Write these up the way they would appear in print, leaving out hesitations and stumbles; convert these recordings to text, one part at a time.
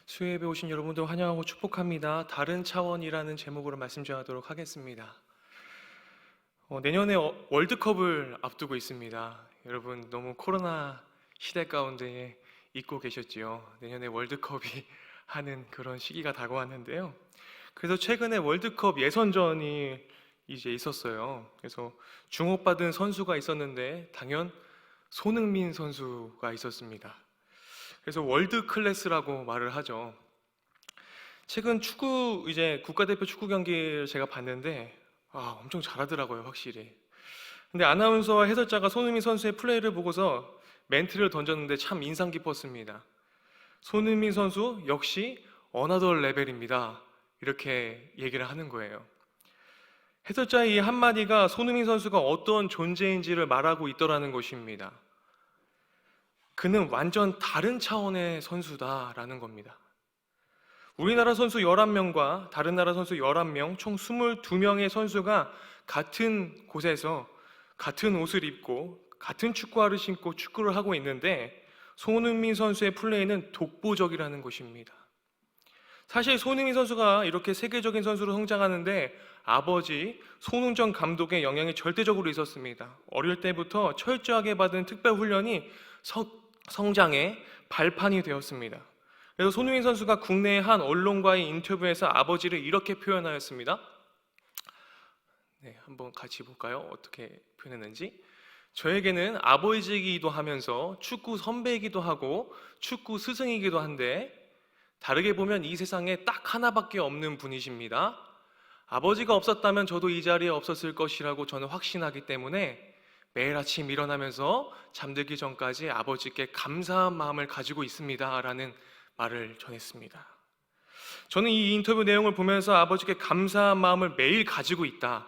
수요예배 오신 여러분들 환영하고 축복합니다. 다른 차원이라는 제목으로 말씀 전하도록 하겠습니다. 내년에 월드컵을 앞두고 있습니다. 여러분 너무 코로나 시대 가운데 잊고 계셨지요. 내년에 월드컵이 하는 그런 시기가 다가왔는데요. 그래서 최근에 월드컵 예선전이 이제 있었어요. 그래서 주목받은 선수가 있었는데 당연 손흥민 선수가 있었습니다. 그래서 월드 클래스라고 말을 하죠. 최근 축구 이제 국가대표 축구 경기를 제가 봤는데 엄청 잘하더라고요, 확실히. 근데 아나운서와 해설자가 손흥민 선수의 플레이를 보고서 멘트를 던졌는데 참 인상 깊었습니다. 손흥민 선수 역시 어나더 레벨입니다. 이렇게 얘기를 하는 거예요. 해설자의 이 한마디가 손흥민 선수가 어떤 존재인지를 말하고 있더라는 것입니다. 그는 완전 다른 차원의 선수다라는 겁니다. 우리나라 선수 11명과 다른 나라 선수 11명, 총 22명의 선수가 같은 곳에서 같은 옷을 입고 같은 축구화를 신고 축구를 하고 있는데 손흥민 선수의 플레이는 독보적이라는 것입니다. 사실 손흥민 선수가 이렇게 세계적인 선수로 성장하는데 아버지 손흥정 감독의 영향이 절대적으로 있었습니다. 어릴 때부터 철저하게 받은 특별 훈련이 성장의 발판이 되었습니다. 그래서 손흥민 선수가 국내의 한 언론과의 인터뷰에서 아버지를 이렇게 표현하였습니다. 한번 같이 볼까요? 어떻게 표현했는지. 저에게는 아버지이기도 하면서 축구 선배이기도 하고 축구 스승이기도 한데 다르게 보면 이 세상에 딱 하나밖에 없는 분이십니다. 아버지가 없었다면 저도 이 자리에 없었을 것이라고 저는 확신하기 때문에 매일 아침 일어나면서 잠들기 전까지 아버지께 감사한 마음을 가지고 있습니다 라는 말을 전했습니다. 저는 이 인터뷰 내용을 보면서 아버지께 감사한 마음을 매일 가지고 있다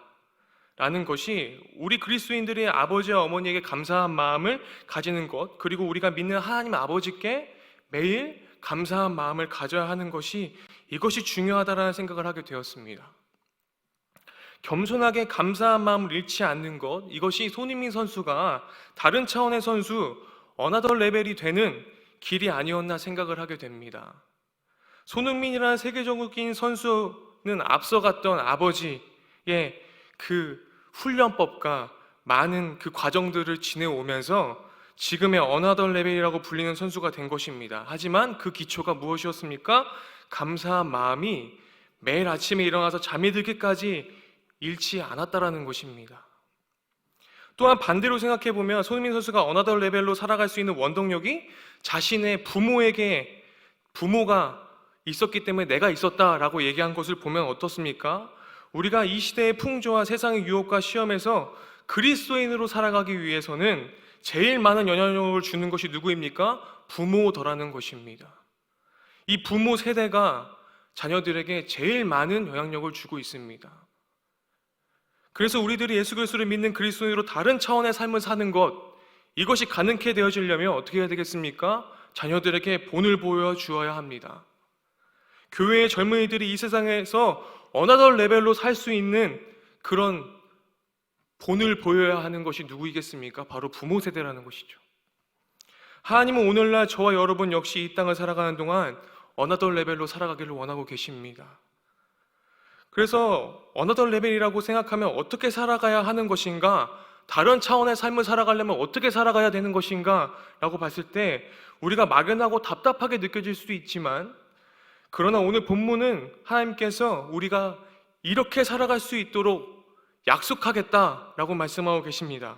라는 것이 우리 그리스도인들이 아버지와 어머니에게 감사한 마음을 가지는 것, 그리고 우리가 믿는 하나님 아버지께 매일 감사한 마음을 가져야 하는 것이 이것이 중요하다라는 생각을 하게 되었습니다. 겸손하게 감사한 마음을 잃지 않는 것, 이것이 손흥민 선수가 다른 차원의 선수, 어나더 레벨이 되는 길이 아니었나 생각을 하게 됩니다. 손흥민이라는 세계적인 선수는 앞서갔던 아버지의 그 훈련법과 많은 그 과정들을 지내오면서 지금의 어나더 레벨이라고 불리는 선수가 된 것입니다. 하지만 그 기초가 무엇이었습니까? 감사한 마음이 매일 아침에 일어나서 잠이 들기까지 잃지 않았다라는 것입니다. 또한 반대로 생각해보면 손흥민 선수가 어나더 레벨로 살아갈 수 있는 원동력이 자신의 부모가 있었기 때문에 내가 있었다라고 얘기한 것을 보면 어떻습니까? 우리가 이 시대의 풍조와 세상의 유혹과 시험에서 그리스도인으로 살아가기 위해서는 제일 많은 영향력을 주는 것이 누구입니까? 부모더라는 것입니다. 이 부모 세대가 자녀들에게 제일 많은 영향력을 주고 있습니다. 그래서 우리들이 예수 그리스도를 믿는 그리스도인으로 다른 차원의 삶을 사는 것, 이것이 가능케 되어지려면 어떻게 해야 되겠습니까? 자녀들에게 본을 보여주어야 합니다. 교회의 젊은이들이 이 세상에서 어나더 레벨로 살 수 있는 그런 본을 보여야 하는 것이 누구이겠습니까? 바로 부모 세대라는 것이죠. 하나님은 오늘날 저와 여러분 역시 이 땅을 살아가는 동안 어나더 레벨로 살아가기를 원하고 계십니다. 그래서 어나더 레벨이라고 생각하면 어떻게 살아가야 하는 것인가, 다른 차원의 삶을 살아가려면 어떻게 살아가야 되는 것인가 라고 봤을 때 우리가 막연하고 답답하게 느껴질 수도 있지만, 그러나 오늘 본문은 하나님께서 우리가 이렇게 살아갈 수 있도록 약속하겠다라고 말씀하고 계십니다.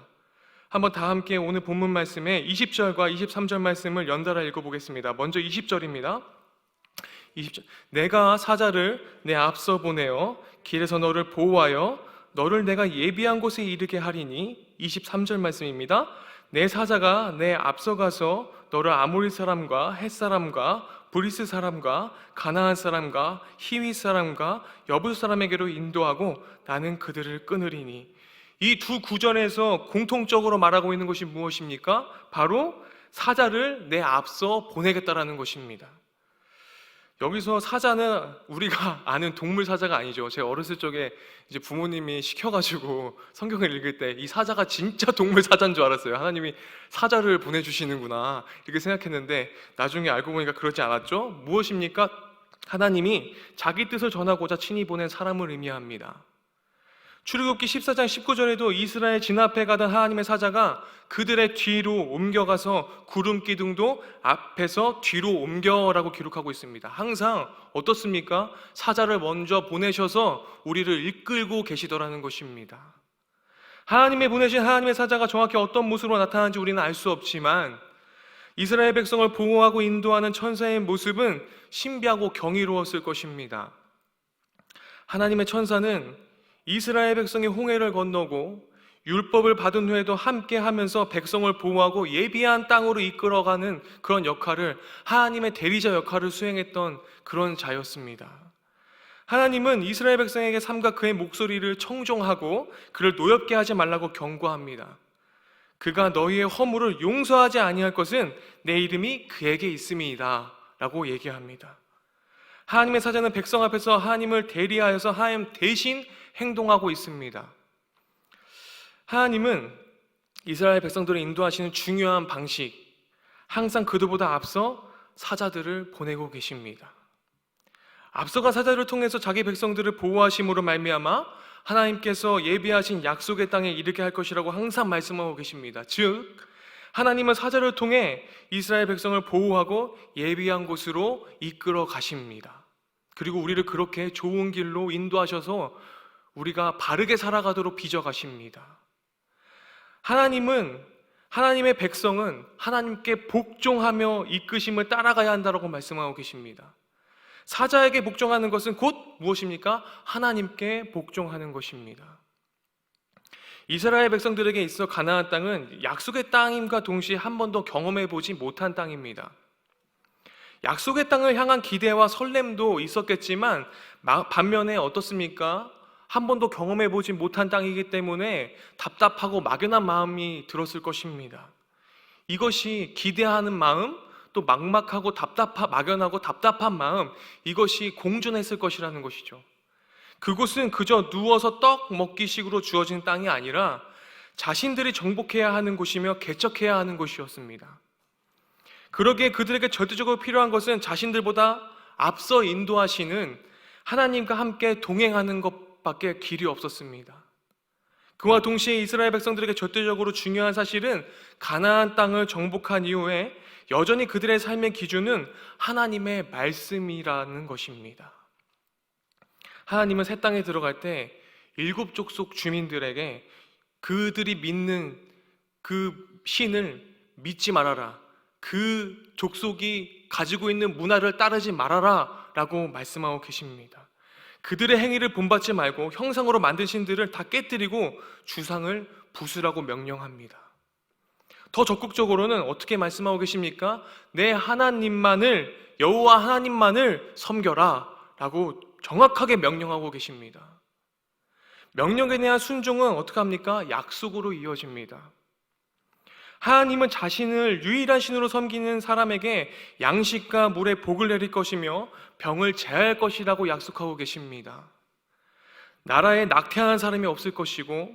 한번 다 함께 오늘 본문 말씀에 20절과 23절 말씀을 연달아 읽어보겠습니다. 먼저 20절입니다. 20절. 내가 사자를 내 앞서 보내어 길에서 너를 보호하여 너를 내가 예비한 곳에 이르게 하리니. 23절 말씀입니다. 내 사자가 내 앞서 가서 너를 아모리 사람과 헷 사람과 브리스 사람과 가나안 사람과 히윗 사람과 여부 사람에게로 인도하고 나는 그들을 끊으리니. 이 두 구절에서 공통적으로 말하고 있는 것이 무엇입니까? 바로 사자를 내 앞서 보내겠다라는 것입니다. 여기서 사자는 우리가 아는 동물 사자가 아니죠. 제가 어렸을 적에 이제 부모님이 시켜가지고 성경을 읽을 때 이 사자가 진짜 동물 사자인 줄 알았어요. 하나님이 사자를 보내주시는구나 이렇게 생각했는데 나중에 알고 보니까 그렇지 않았죠. 무엇입니까? 하나님이 자기 뜻을 전하고자 친히 보낸 사람을 의미합니다. 출애굽기 14장 19절에도 이스라엘 진압해 가던 하나님의 사자가 그들의 뒤로 옮겨가서 구름 기둥도 앞에서 뒤로 옮겨라고 기록하고 있습니다. 항상 어떻습니까? 사자를 먼저 보내셔서 우리를 이끌고 계시더라는 것입니다. 하나님의 보내신 하나님의 사자가 정확히 어떤 모습으로 나타나는지 우리는 알 수 없지만 이스라엘 백성을 보호하고 인도하는 천사의 모습은 신비하고 경이로웠을 것입니다. 하나님의 천사는 이스라엘 백성이 홍해를 건너고 율법을 받은 후에도 함께 하면서 백성을 보호하고 예비한 땅으로 이끌어가는 그런 역할을, 하나님의 대리자 역할을 수행했던 그런 자였습니다. 하나님은 이스라엘 백성에게 삼가 그의 목소리를 청종하고 그를 노엽게 하지 말라고 경고합니다. 그가 너희의 허물을 용서하지 아니할 것은 내 이름이 그에게 있음이다 라고 얘기합니다. 하나님의 사자는 백성 앞에서 하나님을 대리하여서 하나님 대신 행동하고 있습니다. 하나님은 이스라엘 백성들을 인도하시는 중요한 방식, 항상 그들보다 앞서 사자들을 보내고 계십니다. 앞서가 사자를 통해서 자기 백성들을 보호하심으로 말미암아 하나님께서 예비하신 약속의 땅에 이르게 할 것이라고 항상 말씀하고 계십니다. 즉 하나님은 사자를 통해 이스라엘 백성을 보호하고 예비한 곳으로 이끌어 가십니다. 그리고 우리를 그렇게 좋은 길로 인도하셔서 우리가 바르게 살아가도록 빚어가십니다. 하나님은, 하나님의 백성은 하나님께 복종하며 이끄심을 따라가야 한다고 말씀하고 계십니다. 사자에게 복종하는 것은 곧 무엇입니까? 하나님께 복종하는 것입니다. 이스라엘 백성들에게 있어 가나안 땅은 약속의 땅임과 동시에 한 번도 경험해 보지 못한 땅입니다. 약속의 땅을 향한 기대와 설렘도 있었겠지만 반면에 어떻습니까? 한 번도 경험해 보지 못한 땅이기 때문에 답답하고 막연한 마음이 들었을 것입니다. 이것이 기대하는 마음, 또 막막하고 막연하고 답답한 마음, 이것이 공존했을 것이라는 것이죠. 그곳은 그저 누워서 떡 먹기식으로 주어진 땅이 아니라 자신들이 정복해야 하는 곳이며 개척해야 하는 곳이었습니다. 그러기에 그들에게 절대적으로 필요한 것은 자신들보다 앞서 인도하시는 하나님과 함께 동행하는 것밖에 길이 없었습니다. 그와 동시에 이스라엘 백성들에게 절대적으로 중요한 사실은 가나안 땅을 정복한 이후에 여전히 그들의 삶의 기준은 하나님의 말씀이라는 것입니다. 하나님은 새 땅에 들어갈 때 7 족속 주민들에게 그들이 믿는 그 신을 믿지 말아라, 그 족속이 가지고 있는 문화를 따르지 말아라 라고 말씀하고 계십니다. 그들의 행위를 본받지 말고 형상으로 만든 신들을 다 깨뜨리고 주상을 부수라고 명령합니다. 더 적극적으로는 어떻게 말씀하고 계십니까? 내 하나님만을, 여호와 하나님만을 섬겨라 라고 정확하게 명령하고 계십니다. 명령에 대한 순종은 어떻게 합니까? 약속으로 이어집니다. 하나님은 자신을 유일한 신으로 섬기는 사람에게 양식과 물에 복을 내릴 것이며 병을 제할 것이라고 약속하고 계십니다. 나라에 낙태하는 사람이 없을 것이고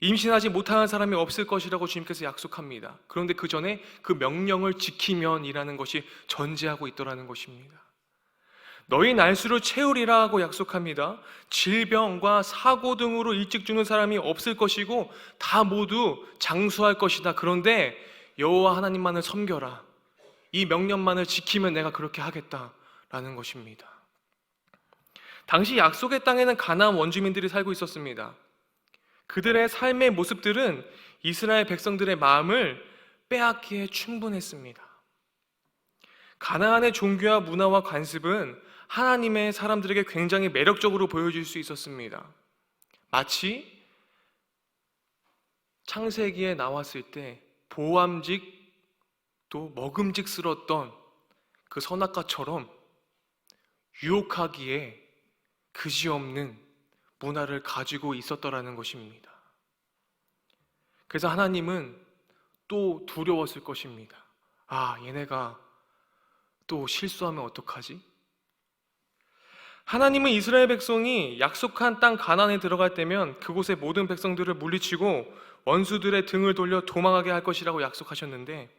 임신하지 못하는 사람이 없을 것이라고 주님께서 약속합니다. 그런데 그 전에 그 명령을 지키면이라는 것이 전제하고 있더라는 것입니다. 너희 날수를 채우리라 하고 약속합니다. 질병과 사고 등으로 일찍 죽는 사람이 없을 것이고 다 모두 장수할 것이다. 그런데 여호와 하나님만을 섬겨라, 이 명령만을 지키면 내가 그렇게 하겠다라는 것입니다. 당시 약속의 땅에는 가나안 원주민들이 살고 있었습니다. 그들의 삶의 모습들은 이스라엘 백성들의 마음을 빼앗기에 충분했습니다. 가나안의 종교와 문화와 관습은 하나님의 사람들에게 굉장히 매력적으로 보여질 수 있었습니다. 마치 창세기에 나왔을 때 보암직 또 먹음직스러웠던 그 선악과처럼 유혹하기에 그지없는 문화를 가지고 있었더라는 것입니다. 그래서 하나님은 또 두려웠을 것입니다. 아, 얘네가 또 실수하면 어떡하지? 하나님은 이스라엘 백성이 약속한 땅 가나안에 들어갈 때면 그곳의 모든 백성들을 물리치고 원수들의 등을 돌려 도망하게 할 것이라고 약속하셨는데,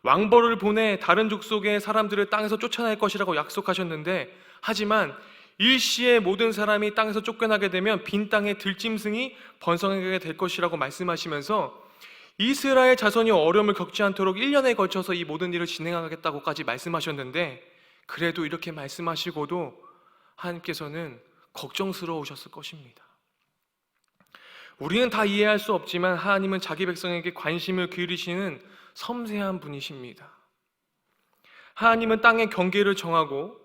왕벌을 보내 다른 족속의 사람들을 땅에서 쫓아낼 것이라고 약속하셨는데, 하지만 일시에 모든 사람이 땅에서 쫓겨나게 되면 빈 땅에 들짐승이 번성하게 될 것이라고 말씀하시면서 이스라엘 자손이 어려움을 겪지 않도록 1년에 걸쳐서 이 모든 일을 진행하겠다고까지 말씀하셨는데, 그래도 이렇게 말씀하시고도 하나님께서는 걱정스러우셨을 것입니다. 우리는 다 이해할 수 없지만 하나님은 자기 백성에게 관심을 기울이시는 섬세한 분이십니다. 하나님은 땅의 경계를 정하고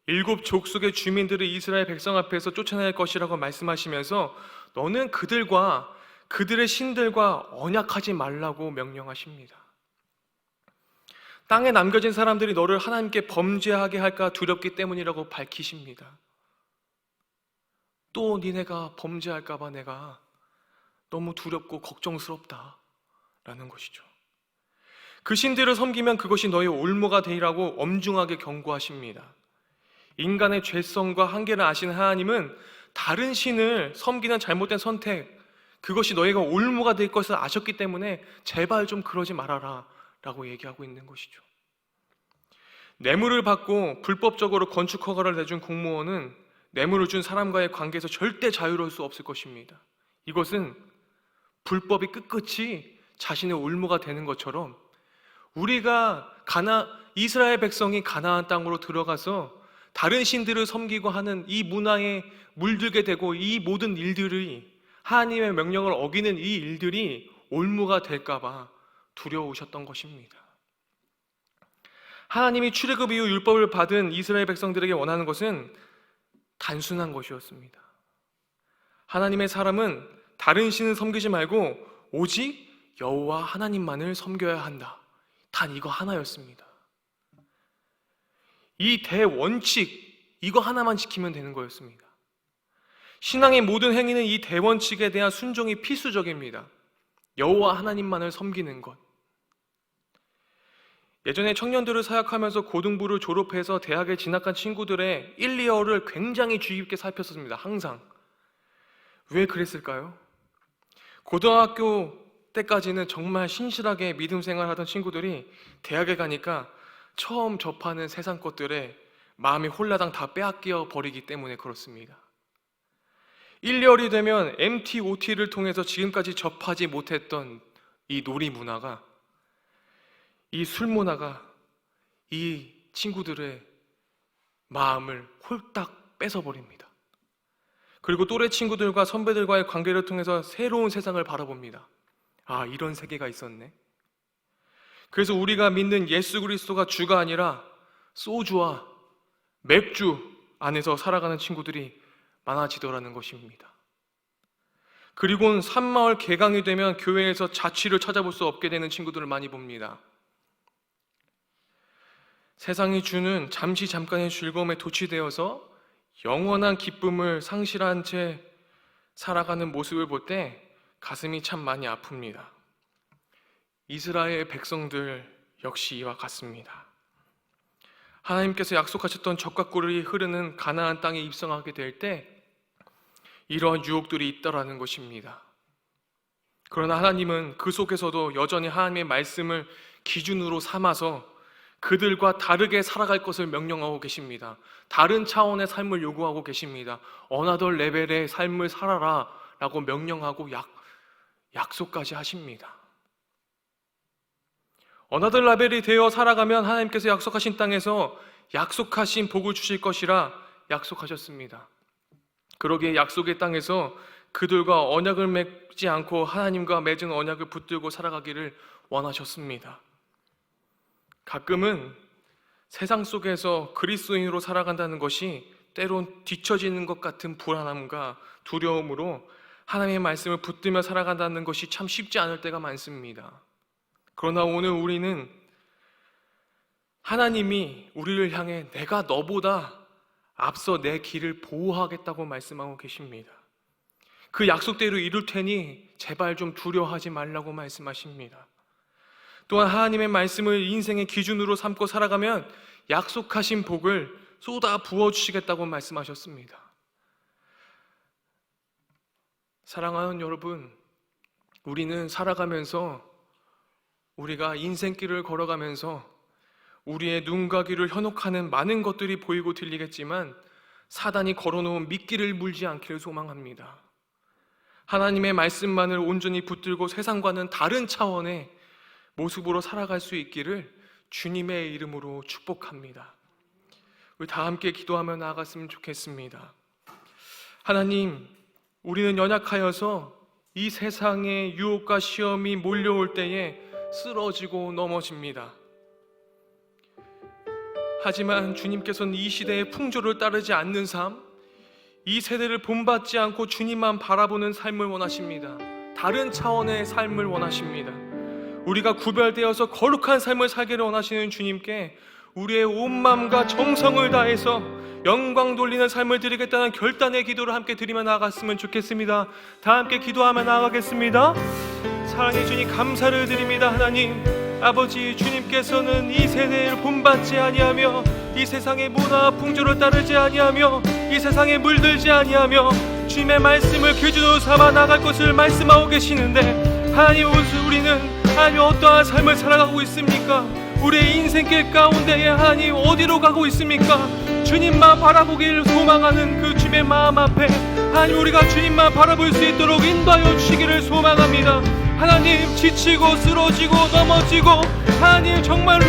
7 족속의 주민들을 이스라엘 백성 앞에서 쫓아낼 것이라고 말씀하시면서 너는 그들과 그들의 신들과 언약하지 말라고 명령하십니다. 땅에 남겨진 사람들이 너를 하나님께 범죄하게 할까 두렵기 때문이라고 밝히십니다. 또 니네가 범죄할까 봐 내가 너무 두렵고 걱정스럽다 라는 것이죠. 그 신들을 섬기면 그것이 너의 올무가 되리라고 엄중하게 경고하십니다. 인간의 죄성과 한계를 아시는 하나님은 다른 신을 섬기는 잘못된 선택, 그것이 너희가 올무가 될 것을 아셨기 때문에 제발 좀 그러지 말아라 라고 얘기하고 있는 것이죠. 뇌물을 받고 불법적으로 건축 허가를 내준 공무원은 뇌물을 준 사람과의 관계에서 절대 자유로울 수 없을 것입니다. 이것은 불법이 끝끝이 자신의 올무가 되는 것처럼 우리가 이스라엘 백성이 가나안 땅으로 들어가서 다른 신들을 섬기고 하는 이 문화에 물들게 되고 이 모든 일들이 하나님의 명령을 어기는 이 일들이 올무가 될까 봐 두려우셨던 것입니다. 하나님이 출애굽 이후 율법을 받은 이스라엘 백성들에게 원하는 것은 단순한 것이었습니다. 하나님의 사람은 다른 신을 섬기지 말고 오직 여호와 하나님만을 섬겨야 한다. 단 이거 하나였습니다. 이 대원칙, 이거 하나만 지키면 되는 거였습니다. 신앙의 모든 행위는 이 대원칙에 대한 순종이 필수적입니다. 여호와 하나님만을 섬기는 것. 예전에 청년들을 사역하면서 고등부를 졸업해서 대학에 진학한 친구들의 1, 2월을 굉장히 주의 깊게 살폈습니다. 항상. 왜 그랬을까요? 고등학교 때까지는 정말 신실하게 믿음 생활하던 친구들이 대학에 가니까 처음 접하는 세상 것들에 마음이 홀라당 다 빼앗겨 버리기 때문에 그렇습니다. 1, 2월이 되면 MT, OT를 통해서 지금까지 접하지 못했던 이 놀이 문화가, 이 술 문화가 이 친구들의 마음을 홀딱 뺏어버립니다. 그리고 또래 친구들과 선배들과의 관계를 통해서 새로운 세상을 바라봅니다. 아, 이런 세계가 있었네. 그래서 우리가 믿는 예수 그리스도가 주가 아니라 소주와 맥주 안에서 살아가는 친구들이 많아지더라는 것입니다. 그리고는 산마을 개강이 되면 교회에서 자취를 찾아볼 수 없게 되는 친구들을 많이 봅니다. 세상이 주는 잠깐의 즐거움에 도취되어서 영원한 기쁨을 상실한 채 살아가는 모습을 볼 때 가슴이 참 많이 아픕니다. 이스라엘 백성들 역시 이와 같습니다. 하나님께서 약속하셨던 젖과 꿀이 흐르는 가나안 땅에 입성하게 될 때 이러한 유혹들이 있다라는 것입니다. 그러나 하나님은 그 속에서도 여전히 하나님의 말씀을 기준으로 삼아서 그들과 다르게 살아갈 것을 명령하고 계십니다. 다른 차원의 삶을 요구하고 계십니다. 어나더 레벨의 삶을 살아라 라고 명령하고 약속까지 하십니다. 어나더 레벨이 되어 살아가면 하나님께서 약속하신 땅에서 약속하신 복을 주실 것이라 약속하셨습니다. 그러기에 약속의 땅에서 그들과 언약을 맺지 않고 하나님과 맺은 언약을 붙들고 살아가기를 원하셨습니다. 가끔은 세상 속에서 그리스도인으로 살아간다는 것이 때론 뒤처지는 것 같은 불안함과 두려움으로 하나님의 말씀을 붙들며 살아간다는 것이 참 쉽지 않을 때가 많습니다. 그러나 오늘 우리는 하나님이 우리를 향해 내가 너보다 앞서 내 길을 보호하겠다고 말씀하고 계십니다. 그 약속대로 이룰 테니 제발 좀 두려워하지 말라고 말씀하십니다. 또한 하나님의 말씀을 인생의 기준으로 삼고 살아가면 약속하신 복을 쏟아 부어주시겠다고 말씀하셨습니다. 사랑하는 여러분, 우리는 살아가면서, 우리가 인생길을 걸어가면서 우리의 눈과 귀를 현혹하는 많은 것들이 보이고 들리겠지만 사단이 걸어놓은 미끼를 물지 않기를 소망합니다. 하나님의 말씀만을 온전히 붙들고 세상과는 다른 차원의 모습으로 살아갈 수 있기를 주님의 이름으로 축복합니다. 우리 다 함께 기도하며 나아갔으면 좋겠습니다. 하나님, 우리는 연약하여서 이 세상의 유혹과 시험이 몰려올 때에 쓰러지고 넘어집니다. 하지만 주님께서는 이 시대의 풍조를 따르지 않는 삶, 이 세대를 본받지 않고 주님만 바라보는 삶을 원하십니다. 다른 차원의 삶을 원하십니다. 우리가 구별되어서 거룩한 삶을 살기를 원하시는 주님께 우리의 온 마음과 정성을 다해서 영광 돌리는 삶을 드리겠다는 결단의 기도를 함께 드리며 나아갔으면 좋겠습니다. 다 함께 기도하며 나아가겠습니다. 사랑해 주님, 감사를 드립니다. 하나님 아버지, 주님께서는 이 세대를 본받지 아니하며 이 세상의 문화 풍조를 따르지 아니하며 이 세상에 물들지 아니하며 주님의 말씀을 기준으로 삼아 나갈 것을 말씀하고 계시는데, 하나님 우리는 하나님 어떠한 삶을 살아가고 있습니까? 우리의 인생길 가운데에 하나님 어디로 가고 있습니까? 주님만 바라보기를 소망하는 그 주님의 마음 앞에 하나님 우리가 주님만 바라볼 수 있도록 인도하여 주시기를 소망합니다. 하나님, 지치고 쓰러지고 넘어지고 하나님 정말로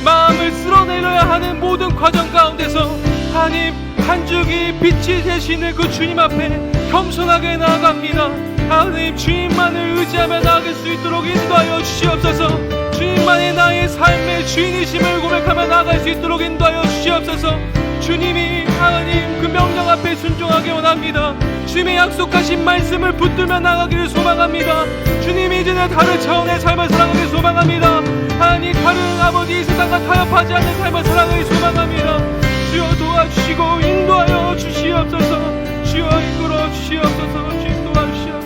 마음을 쓸어내려야 하는 모든 과정 가운데서 하나님 한 줄기 빛이 되시는 그 주님 앞에 겸손하게 나아갑니다. 하나님, 주님만을 의지하며 나아갈 수 있도록 인도하여 주시옵소서. 주님만이 나의 삶의 주인이심을 고백하며 나아갈 수 있도록 인도하여 주시옵소서. 주님이 하나님 그 명령 앞에 순종하기 원합니다. 주님의 약속하신 말씀을 붙들며 나가기를 소망합니다. 주님이 이제는 다른 차원의 삶을 살아가길 소망합니다. 하나님, 다른 아버지 이 세상과 타협하지 않는 삶을 살아가길 소망합니다. 주여 도와주시고 인도하여 주시옵소서. 주여 이끌어 주시옵소서. 주님 도와주시옵소서.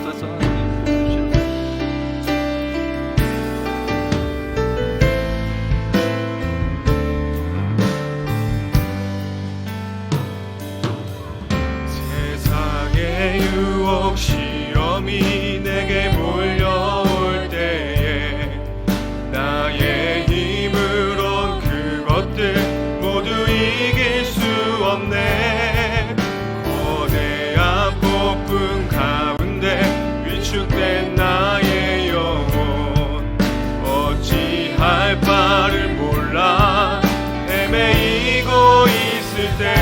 유혹 시험이 내게 몰려올 때에 나의 힘으론 그것들 모두 이길 수 없네. 거대한 폭풍 가운데 위축된 나의 영혼 어찌할 바를 몰라 헤매이고 있을 때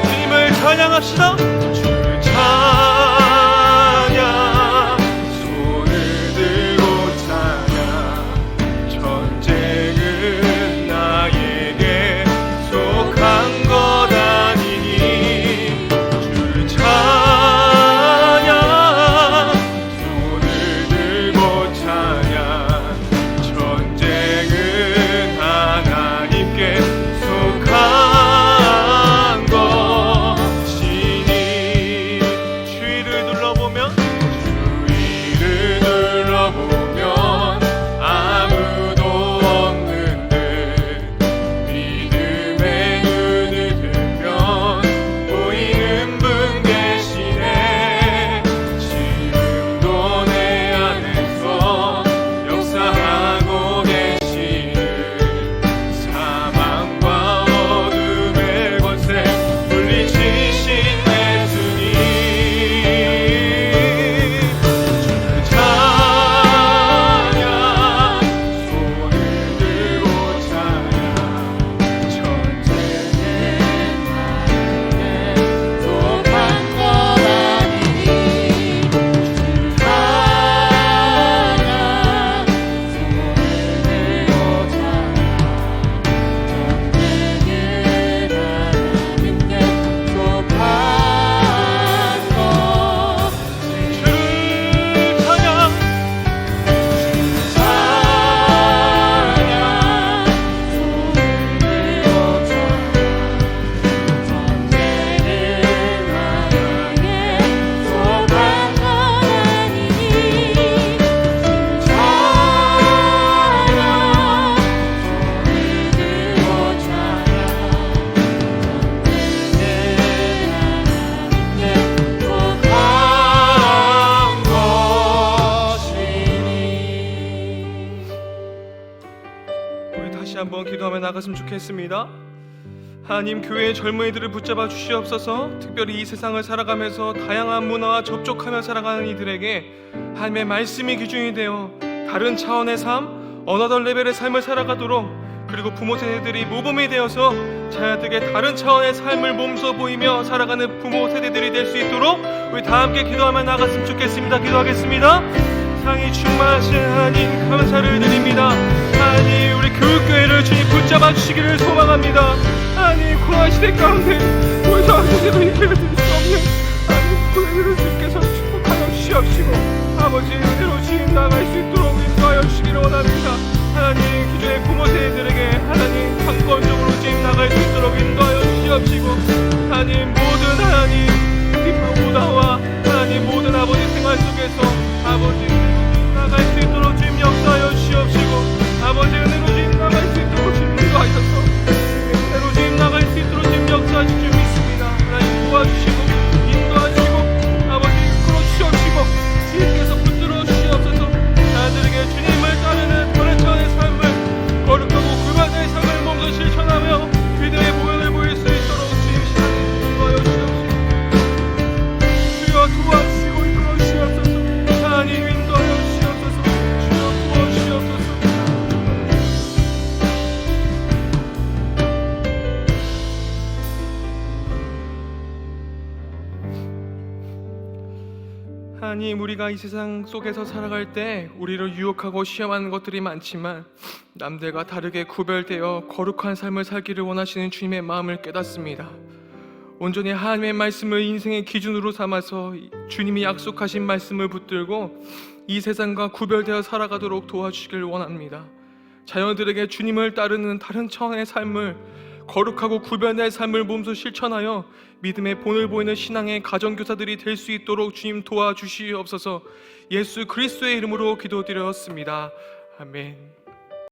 주님을 찬양합시다. 찬양, 손을 들고 찬양. 전쟁은 나에게 속한 것 아니니 주 찬양, 손을 들고 찬양. 전쟁은 하나님께 속한 것이니 다시 한번 기도하며 나갔으면 좋겠습니다. 하나님, 교회의 젊은이들을 붙잡아 주시옵소서. 특별히 이 세상을 살아가면서 다양한 문화와 접촉하며 살아가는 이들에게 하나님의 말씀이 기준이 되어 다른 차원의 삶, 어나더 레벨의 삶을 살아가도록, 그리고 부모 세대들이 모범이 되어서 자녀들에게 다른 차원의 삶을 몸소 보이며 살아가는 부모 세대들이 될 수 있도록 우리 다 함께 기도하며 나갔으면 좋겠습니다. 기도하겠습니다. 사랑이 충만하신 하나님, 감사를 드립니다. 하나님, 우리 교육교회를 주님 붙잡아 주시기를 소망합니다. 하나님, 코로나 시대 가운데 우리가 제대로 예배를 드릴 수 없는 하나님, 고난을 주께서 축복하여 주시옵시고 아버지 은혜로 주님 나갈 수 있도록 인도하여 주시기를 원합니다. 하나님, 기존의 부모 세대들에게 하나님 강권적으로 주님 나갈 수 있도록 인도하여 주시옵시고 하나님, 모든 하나님 문화와 하나님 모든 아버지 생활 속에서 아버지 나갈 수 있도록 주님 역사하여 주시옵시고 아버지 은혜로 주님 나갈 수 있도록 주님 인도하셔서 은혜로 주님 나갈 수 있도록 주님 역사하실 줄 믿습니다. 하나님 도와주시고 인도하시고 아버지 이끌어 주시옵시고 주님께서 붙들어 주시옵소서. 자녀들에게 주님을 따르는 다른 차원의 삶을 거룩하고 구별된 삶을 몸소 실천하며 그들의 모형을 보일 수 있도록 주님 시간을 인도하여 주시옵소서. 주여 도와주시고 이끌어 주시옵소서. 하나님 인도하여 주시옵소서. 주여 도와주시옵소서. 하나님, 우리가 이 세상 속에서 살아갈 때 우리를 유혹하고 시험하는 것들이 많지만 남들과 다르게 구별되어 거룩한 삶을 살기를 원하시는 주님의 마음을 깨닫습니다. 온전히 하나님의 말씀을 인생의 기준으로 삼아서 주님이 약속하신 말씀을 붙들고 이 세상과 구별되어 살아가도록 도와주시길 원합니다. 자녀들에게 주님을 따르는 다른 차원의 삶을, 거룩하고 구별된 삶을 몸소 실천하여 믿음의 본을 보이는 신앙의 가정교사들이 될 수 있도록 주님 도와주시옵소서. 예수 그리스도의 이름으로 기도드렸습니다. 아멘.